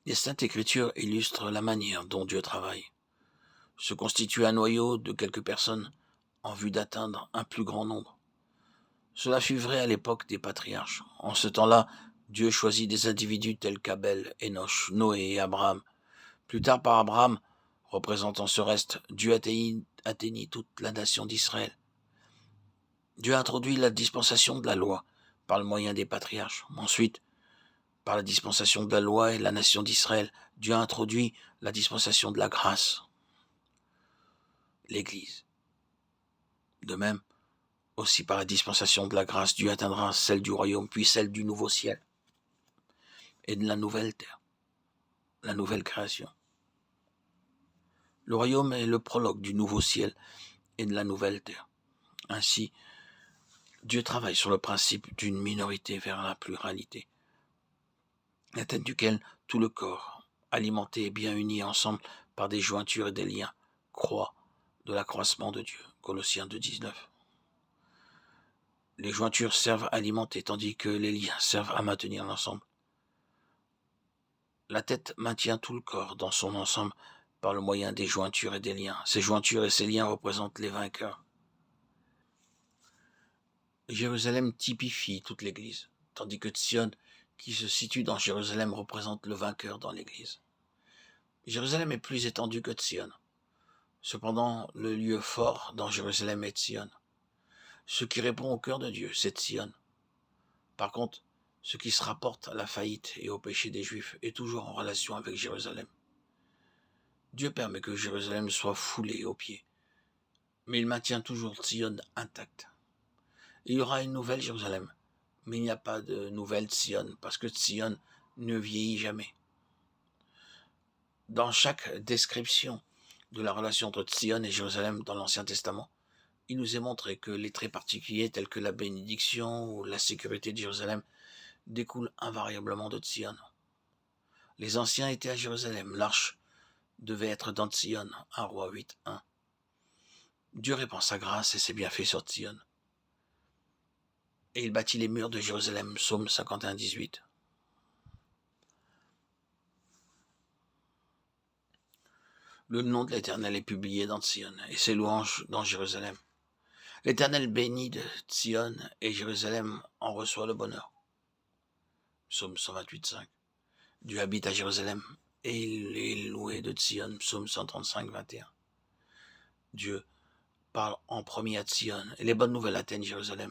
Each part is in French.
Les Saintes Écritures illustrent la manière dont Dieu travaille. Se constituer un noyau de quelques personnes en vue d'atteindre un plus grand nombre. Cela fut vrai à l'époque des patriarches. En ce temps-là, Dieu choisit des individus tels qu'Abel, Enoch, Noé et Abraham. Plus tard, par Abraham, représentant ce reste, Dieu atteignit toute la nation d'Israël. Dieu a introduit la dispensation de la loi par le moyen des patriarches. Ensuite, par la dispensation de la loi et la nation d'Israël, Dieu a introduit la dispensation de la grâce, l'Église. De même, aussi par la dispensation de la grâce, Dieu atteindra celle du royaume, puis celle du nouveau ciel et de la nouvelle terre, la nouvelle création. Le royaume est le prologue du nouveau ciel et de la nouvelle terre. Ainsi, Dieu travaille sur le principe d'une minorité vers la pluralité, la tête duquel tout le corps, alimenté et bien uni ensemble par des jointures et des liens, croît de l'accroissement de Dieu. Colossiens 2,19. Les jointures servent à alimenter, tandis que les liens servent à maintenir l'ensemble. La tête maintient tout le corps dans son ensemble par le moyen des jointures et des liens. Ces jointures et ces liens représentent les vainqueurs. Jérusalem typifie toute l'Église, tandis que Sion, qui se situe dans Jérusalem, représente le vainqueur dans l'Église. Jérusalem est plus étendu que Sion. Cependant, le lieu fort dans Jérusalem est Sion. Ce qui répond au cœur de Dieu, c'est Sion. Par contre, ce qui se rapporte à la faillite et au péché des Juifs est toujours en relation avec Jérusalem. Dieu permet que Jérusalem soit foulée aux pieds, mais il maintient toujours Sion intacte. Il y aura une nouvelle Jérusalem, mais il n'y a pas de nouvelle Sion, parce que Sion ne vieillit jamais. Dans chaque description de la relation entre Sion et Jérusalem dans l'Ancien Testament, il nous est montré que les traits particuliers tels que la bénédiction ou la sécurité de Jérusalem découlent invariablement de Sion. Les anciens étaient à Jérusalem, l'arche devait être dans Sion, 1 Roi 8:1. Dieu répand sa grâce et ses bienfaits sur Sion. Et il bâtit les murs de Jérusalem, Psaume 51:18. Le nom de l'Éternel est publié dans Sion, et ses louanges dans Jérusalem. L'Éternel bénit de Sion, et Jérusalem en reçoit le bonheur. Psaume 128:5. Dieu habite à Jérusalem, et il est loué de Sion, Psaume 135:21. Dieu parle en premier à Sion, et les bonnes nouvelles atteignent Jérusalem.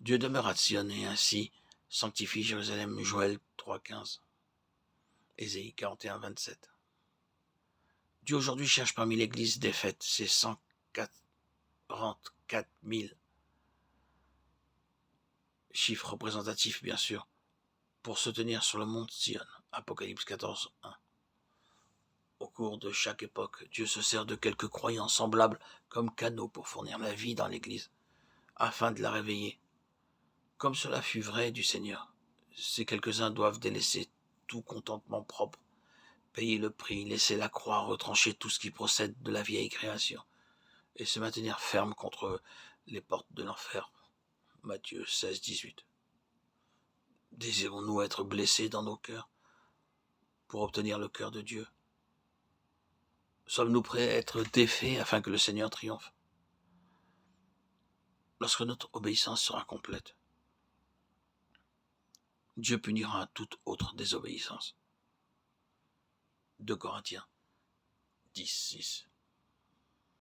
Dieu demeure à Sion, et ainsi sanctifie Jérusalem, Joël 3:15. Ésaïe 41:27. Dieu aujourd'hui cherche parmi l'Église défaite ses 144 000 chiffres représentatifs, bien sûr, pour se tenir sur le mont Sion, Apocalypse 14:1. Au cours de chaque époque, Dieu se sert de quelques croyants semblables comme canaux pour fournir la vie dans l'Église, afin de la réveiller. Comme cela fut vrai du Seigneur, ces quelques-uns doivent délaisser tout contentement propre, payer le prix, laisser la croix, retrancher tout ce qui procède de la vieille création, et se maintenir ferme contre les portes de l'enfer. Matthieu 16:18. Désirons-nous être blessés dans nos cœurs pour obtenir le cœur de Dieu? Sommes-nous prêts à être défaits afin que le Seigneur triomphe? Lorsque notre obéissance sera complète, Dieu punira toute autre désobéissance. 2 Corinthiens 10:6.